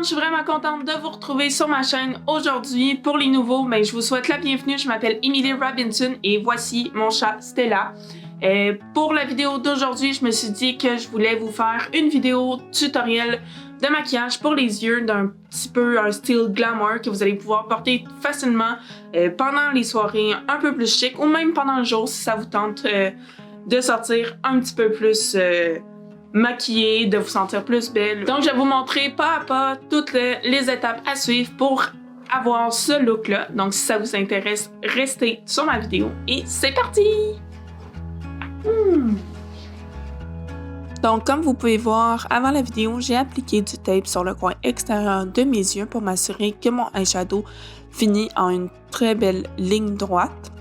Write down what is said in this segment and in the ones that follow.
monde, je suis vraiment contente de vous retrouver sur ma chaîne aujourd'hui. Pour les nouveaux, je vous souhaite la bienvenue. Je m'appelle Emily Robinson et voici mon chat Stella. Pour la vidéo d'aujourd'hui, je me suis dit que je voulais vous faire une vidéo tutoriel de maquillage pour les yeux d'un petit peu un style glamour que vous allez pouvoir porter facilement pendant les soirées un peu plus chic ou même pendant le jour si ça vous tente de sortir un petit peu plus maquillée, de vous sentir plus belle. Donc je vais vous montrer pas à pas toutes les étapes à suivre pour avoir ce look-là. Donc si ça vous intéresse, restez sur ma vidéo et c'est parti! Donc comme vous pouvez voir, avant la vidéo, j'ai appliqué du tape sur le coin extérieur de mes yeux pour m'assurer que mon eyeshadow finit en une très belle ligne droite.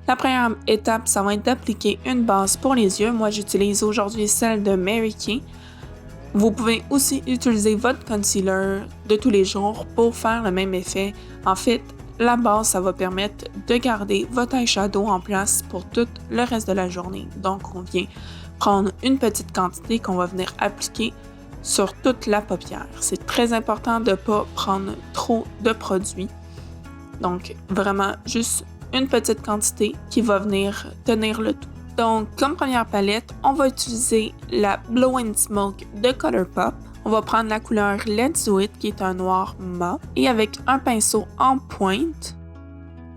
La première étape, ça va être d'appliquer une base pour les yeux. Moi, j'utilise aujourd'hui celle de Mary Kay. Vous pouvez aussi utiliser votre concealer de tous les jours pour faire le même effet. En fait, la base, ça va permettre de garder votre eyeshadow en place pour tout le reste de la journée. Donc, on vient prendre une petite quantité qu'on va venir appliquer sur toute la paupière. C'est très important de ne pas prendre trop de produits. Donc, vraiment, juste une petite quantité qui va venir tenir le tout. Donc, comme première palette, on va utiliser la Blow and Smoke de Colourpop. On va prendre la couleur Let's Do It, qui est un noir mat, et avec un pinceau en pointe.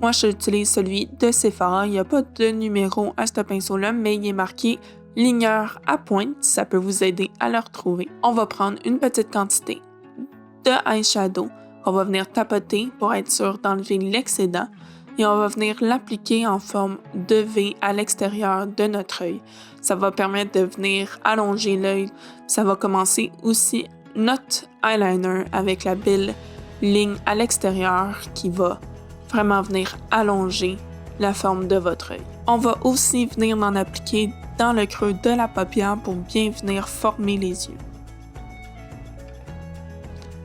Moi, j'utilise celui de Sephora. Il n'y a pas de numéro à ce pinceau-là, mais il est marqué ligneur à pointe. Ça peut vous aider à le retrouver. On va prendre une petite quantité de eyeshadow qu'on va venir tapoter pour être sûr d'enlever l'excédent. Et on va venir l'appliquer en forme de V à l'extérieur de notre œil. Ça va permettre de venir allonger l'œil. Ça va commencer aussi notre eyeliner avec la belle ligne à l'extérieur qui va vraiment venir allonger la forme de votre œil. On va aussi venir en appliquer dans le creux de la paupière pour bien venir former les yeux.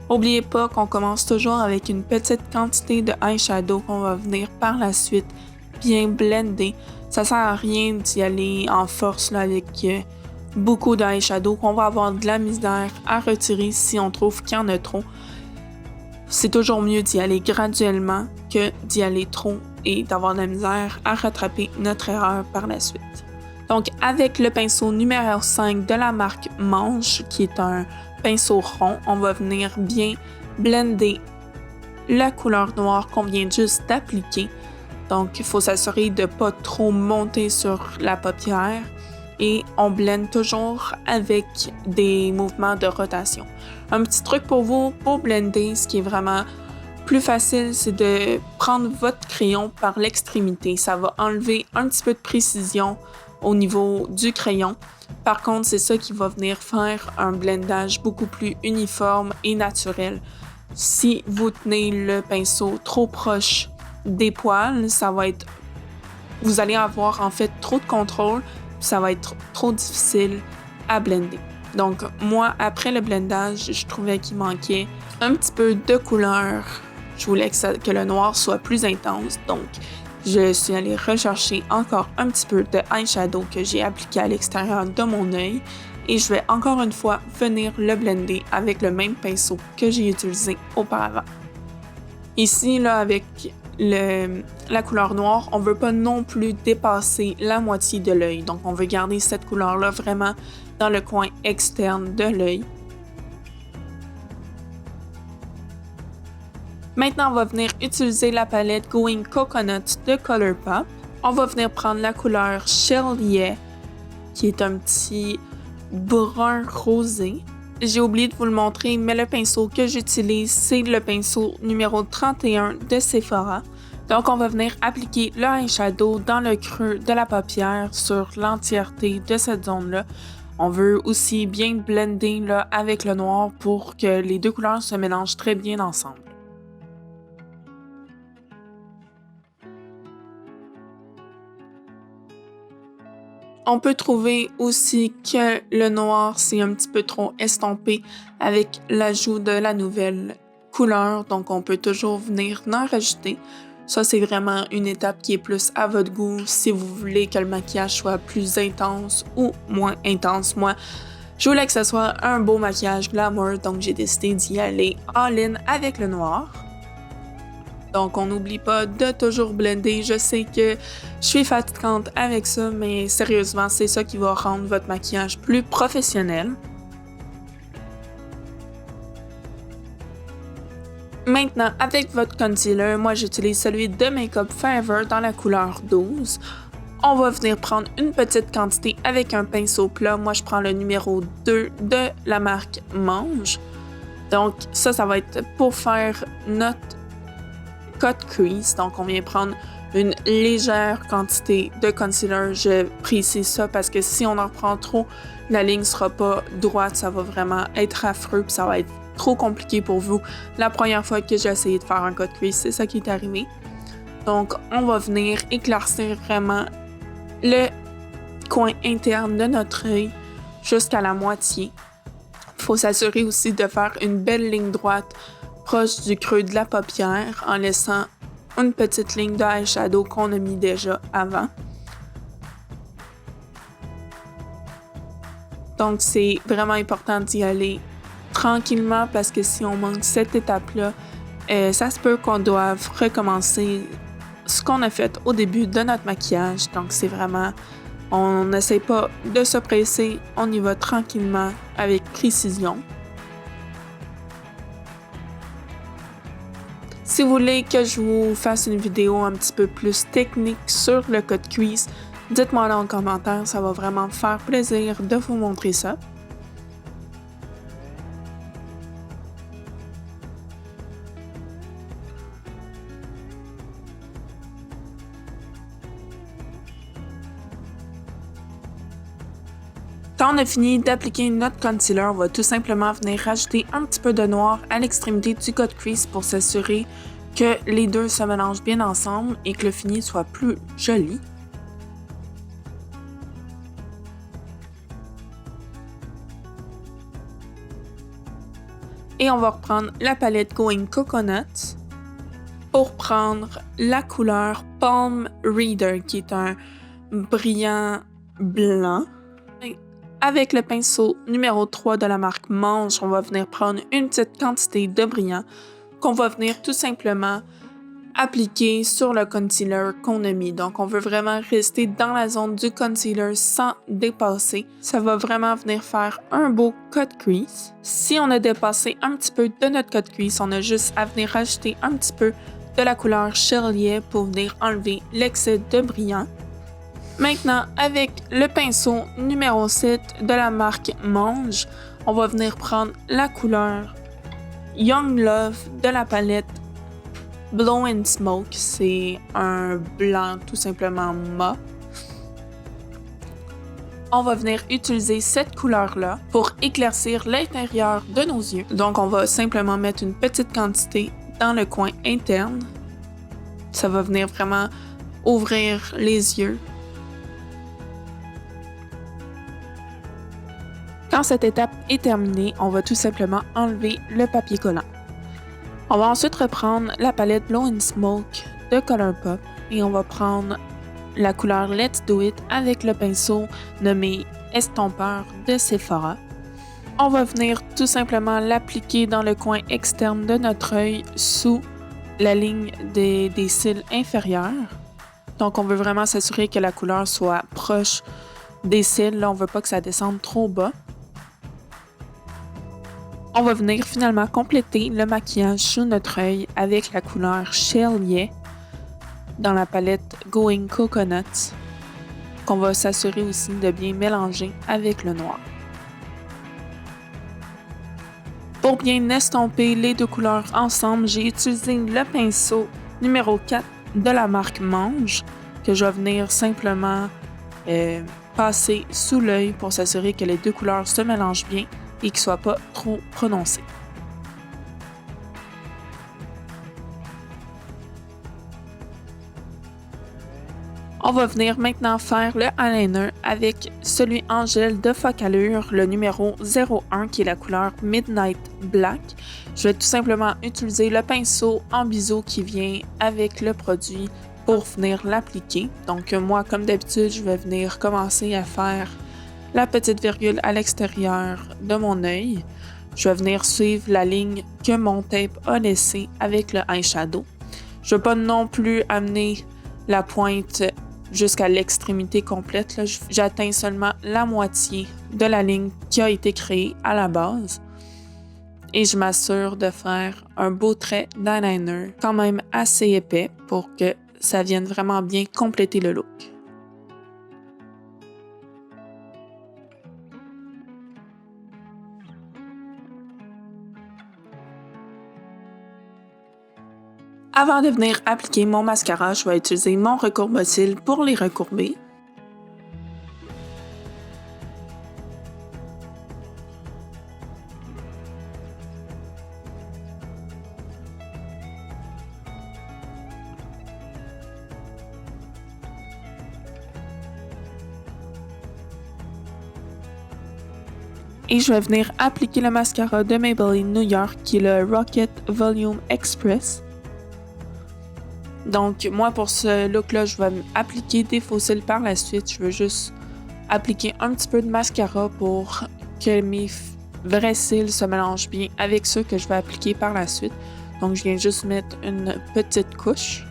N'oubliez pas qu'on commence toujours avec une petite quantité de eyeshadow qu'on va venir par la suite bien blender. Ça sert à rien d'y aller en force là, avec beaucoup d'eyeshadow qu'on va avoir de la misère à retirer si on trouve qu'il y en a trop. C'est toujours mieux d'y aller graduellement que d'y aller trop et d'avoir de la misère à rattraper notre erreur par la suite. Donc avec le pinceau numéro 5 de la marque Manche, qui est un pinceau rond, on va venir bien blender la couleur noire qu'on vient juste d'appliquer. Donc il faut s'assurer de ne pas trop monter sur la paupière et on blende toujours avec des mouvements de rotation. Un petit truc pour vous, pour blender, ce qui est vraiment plus facile, c'est de prendre votre crayon par l'extrémité. Ça va enlever un petit peu de précision au niveau du crayon. Par contre, c'est ça qui va venir faire un blendage beaucoup plus uniforme et naturel. Si vous tenez le pinceau trop proche des poils, vous allez avoir en fait trop de contrôle, ça va être trop difficile à blender. Donc moi, après le blendage, je trouvais qu'il manquait un petit peu de couleur. Je voulais que le noir soit plus intense, donc je suis allée rechercher encore un petit peu de eyeshadow que j'ai appliqué à l'extérieur de mon œil et je vais encore une fois venir le blender avec le même pinceau que j'ai utilisé auparavant. Ici, là, avec la couleur noire, on ne veut pas non plus dépasser la moitié de l'œil. Donc, on veut garder cette couleur-là vraiment dans le coin externe de l'œil. Maintenant, on va venir utiliser la palette Going Coconut de Colourpop. On va venir prendre la couleur Shell, qui est un petit brun rosé. J'ai oublié de vous le montrer, mais le pinceau que j'utilise, c'est le pinceau numéro 31 de Sephora. Donc, on va venir appliquer le eyeshadow dans le creux de la paupière sur l'entièreté de cette zone-là. On veut aussi bien blender là, avec le noir pour que les deux couleurs se mélangent très bien ensemble. On peut trouver aussi que le noir, c'est un petit peu trop estompé avec l'ajout de la nouvelle couleur, donc on peut toujours venir en rajouter. Ça, c'est vraiment une étape qui est plus à votre goût si vous voulez que le maquillage soit plus intense ou moins intense. Moi, Je voulais que ce soit un beau maquillage glamour, donc j'ai décidé d'y aller all-in avec le noir. Donc on n'oublie pas de toujours blender. Je sais que je suis fatigante avec ça, mais sérieusement, c'est ça qui va rendre votre maquillage plus professionnel. Maintenant, avec votre concealer, moi j'utilise celui de Makeup Forever dans la couleur 12. On va venir prendre une petite quantité avec un pinceau plat. Moi, je prends le numéro 2 de la marque Mange. Donc, ça va être pour faire notre cut crease. Donc, on vient prendre une légère quantité de concealer. Je précise ça parce que si on en prend trop, la ligne ne sera pas droite. Ça va vraiment être affreux puis ça va être trop compliqué pour vous. La première fois que j'ai essayé de faire un cut crease, c'est ça qui est arrivé. Donc, on va venir éclaircir vraiment le coin interne de notre œil jusqu'à la moitié. Il faut s'assurer aussi de faire une belle ligne droite proche du creux de la paupière en laissant une petite ligne de eyeshadow qu'on a mis déjà avant. Donc, c'est vraiment important d'y aller tranquillement parce que si on manque cette étape-là, ça se peut qu'on doive recommencer ce qu'on a fait au début de notre maquillage. Donc, c'est vraiment, on n'essaie pas de se presser, on y va tranquillement avec précision. Si vous voulez que je vous fasse une vidéo un petit peu plus technique sur le cut crease, dites-moi dans les commentaires, ça va vraiment me faire plaisir de vous montrer ça. Quand on a fini d'appliquer notre concealer, on va tout simplement venir rajouter un petit peu de noir à l'extrémité du cut crease pour s'assurer que les deux se mélangent bien ensemble et que le fini soit plus joli. Et on va reprendre la palette Going Coconut pour prendre la couleur Palm Reader qui est un brillant blanc. Avec le pinceau numéro 3 de la marque Mange, on va venir prendre une petite quantité de brillant qu'on va venir tout simplement appliquer sur le concealer qu'on a mis. Donc, on veut vraiment rester dans la zone du concealer sans dépasser. Ça va vraiment venir faire un beau cut crease. Si on a dépassé un petit peu de notre cut crease, on a juste à venir rajouter un petit peu de la couleur Shirley pour venir enlever l'excès de brillant. Maintenant, avec le pinceau numéro 7 de la marque Mange, on va venir prendre la couleur Young Love de la palette Blow and Smoke. C'est un blanc tout simplement mat. On va venir utiliser cette couleur-là pour éclaircir l'intérieur de nos yeux. Donc, on va simplement mettre une petite quantité dans le coin interne. Ça va venir vraiment ouvrir les yeux. Quand cette étape est terminée, on va tout simplement enlever le papier collant. On va ensuite reprendre la palette Blow and Smoke de Colourpop et on va prendre la couleur Let's Do It avec le pinceau nommé Estompeur de Sephora. On va venir tout simplement l'appliquer dans le coin externe de notre œil sous la ligne des cils inférieurs. Donc on veut vraiment s'assurer que la couleur soit proche des cils. Là, on ne veut pas que ça descende trop bas. On va venir finalement compléter le maquillage sous notre œil avec la couleur Shirley dans la palette Going Coconut, qu'on va s'assurer aussi de bien mélanger avec le noir. Pour bien estomper les deux couleurs ensemble, j'ai utilisé le pinceau numéro 4 de la marque Mange, que je vais venir simplement passer sous l'œil pour s'assurer que les deux couleurs se mélangent bien et qu'ils ne soient pas trop prononcés. On va venir maintenant faire le eyeliner avec celui en gel de Focallure, le numéro 01 qui est la couleur Midnight Black. Je vais tout simplement utiliser le pinceau en biseau qui vient avec le produit pour venir l'appliquer. Donc moi, comme d'habitude, je vais venir commencer à faire la petite virgule à l'extérieur de mon œil. Je vais venir suivre la ligne que mon tape a laissée avec le eyeshadow. Je ne vais pas non plus amener la pointe jusqu'à l'extrémité complète. Là. J'atteins seulement la moitié de la ligne qui a été créée à la base. Et je m'assure de faire un beau trait d'eyeliner quand même assez épais pour que ça vienne vraiment bien compléter le look. Avant de venir appliquer mon mascara, je vais utiliser mon recourbe-cils pour les recourber. Et je vais venir appliquer le mascara de Maybelline New York qui est le Rocket Volume Express. Donc moi pour ce look-là, je vais appliquer des faux cils par la suite. Je veux juste appliquer un petit peu de mascara pour que mes vrais cils se mélangent bien avec ceux que je vais appliquer par la suite. Donc je viens juste mettre une petite couche.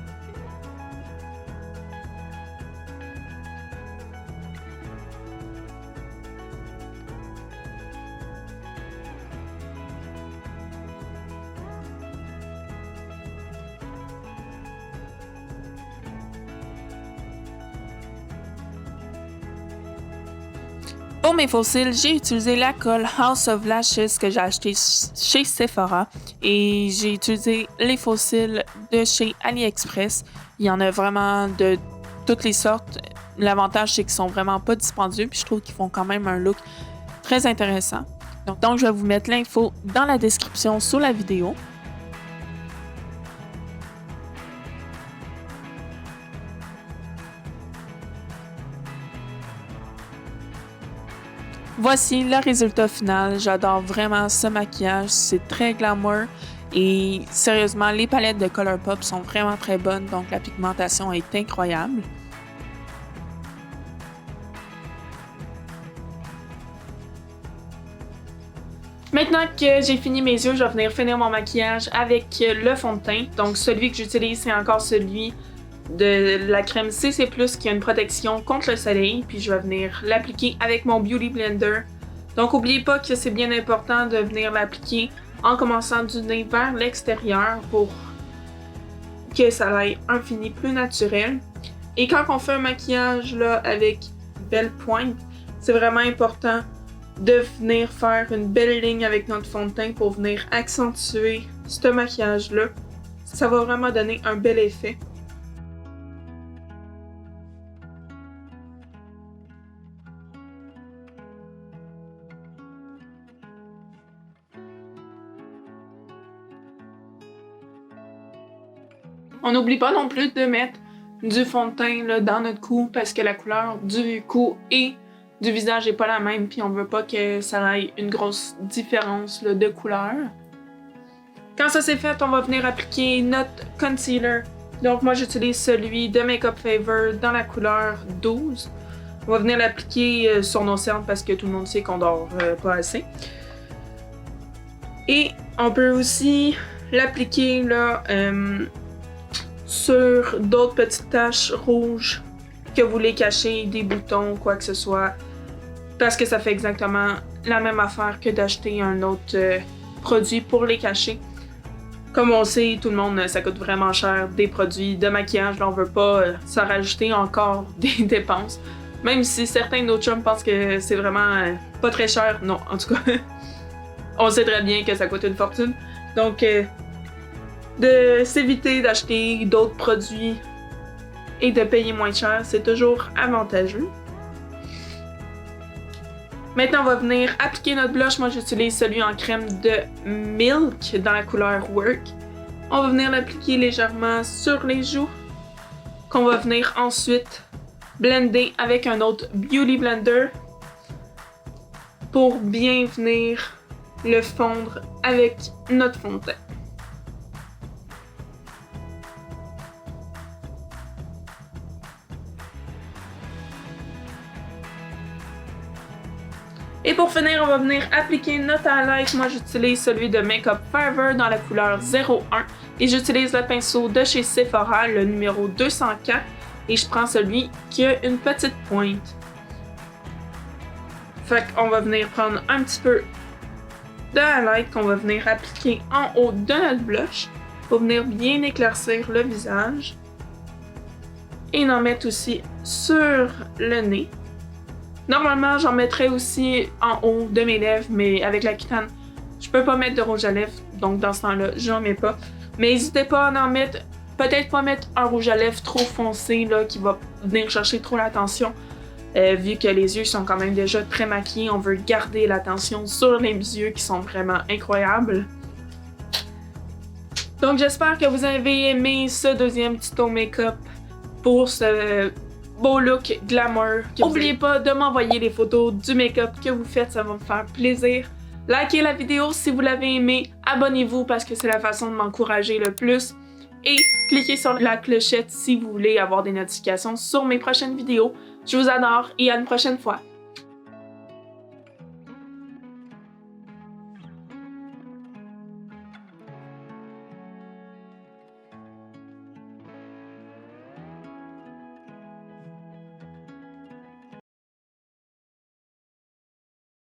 Pour mes faux cils, j'ai utilisé la colle House of Lashes que j'ai acheté chez Sephora et j'ai utilisé les faux cils de chez AliExpress. Il y en a vraiment de toutes les sortes. L'avantage, c'est qu'ils sont vraiment pas dispendieux puis je trouve qu'ils font quand même un look très intéressant. Donc je vais vous mettre l'info dans la description sous la vidéo. Voici le résultat final. J'adore vraiment ce maquillage. C'est très glamour. Et sérieusement, les palettes de Colourpop sont vraiment très bonnes. Donc la pigmentation est incroyable. Maintenant que j'ai fini mes yeux, je vais venir finir mon maquillage avec le fond de teint. Donc celui que j'utilise, c'est encore celui de la crème CC+, qui a une protection contre le soleil, puis je vais venir l'appliquer avec mon Beauty Blender. Donc n'oubliez pas que c'est bien important de venir l'appliquer en commençant du nez vers l'extérieur pour que ça ait un fini plus naturel. Et quand on fait un maquillage là, avec belle pointe, c'est vraiment important de venir faire une belle ligne avec notre fond de teint pour venir accentuer ce maquillage-là. Ça va vraiment donner un bel effet. On n'oublie pas non plus de mettre du fond de teint là, dans notre cou parce que la couleur du cou et du visage n'est pas la même puis on veut pas que ça ait une grosse différence là, de couleur. Quand ça c'est fait, on va venir appliquer notre concealer. Donc moi j'utilise celui de Makeup Forever dans la couleur 12. On va venir l'appliquer sur nos cernes parce que tout le monde sait qu'on dort pas assez. Et on peut aussi l'appliquer là sur d'autres petites taches rouges que vous voulez cacher, des boutons, quoi que ce soit. Parce que ça fait exactement la même affaire que d'acheter un autre produit pour les cacher. Comme on sait, tout le monde, ça coûte vraiment cher des produits de maquillage. Là, on veut pas s'en rajouter encore des dépenses. Même si certains de nos chums pensent que c'est vraiment pas très cher. Non, en tout cas, on sait très bien que ça coûte une fortune. Donc, de s'éviter d'acheter d'autres produits et de payer moins cher, c'est toujours avantageux. Maintenant, on va venir appliquer notre blush. Moi, j'utilise celui en crème de Milk dans la couleur Work. On va venir l'appliquer légèrement sur les joues, qu'on va venir ensuite blender avec un autre Beauty Blender pour bien venir le fondre avec notre fond de teint. Et pour finir, on va venir appliquer notre highlight. Moi, j'utilise celui de Makeup Forever dans la couleur 01 et j'utilise le pinceau de chez Sephora, le numéro 204, et je prends celui qui a une petite pointe. Fait qu'on va venir prendre un petit peu de highlight qu'on va venir appliquer en haut de notre blush pour venir bien éclaircir le visage. Et en mettre aussi sur le nez. Normalement, j'en mettrais aussi en haut de mes lèvres, mais avec l'Aquitaine, je peux pas mettre de rouge à lèvres, donc dans ce temps-là, j'en mets pas. Mais n'hésitez pas à en mettre, peut-être pas mettre un rouge à lèvres trop foncé, là, qui va venir chercher trop l'attention. Vu que les yeux sont quand même déjà très maquillés, on veut garder l'attention sur les yeux qui sont vraiment incroyables. Donc j'espère que vous avez aimé ce deuxième tuto make-up pour ce beau look glamour. N'oubliez pas de m'envoyer les photos du make-up que vous faites, ça va me faire plaisir. Likez la vidéo si vous l'avez aimé, abonnez-vous parce que c'est la façon de m'encourager le plus. Et cliquez sur la clochette si vous voulez avoir des notifications sur mes prochaines vidéos. Je vous adore et à une prochaine fois.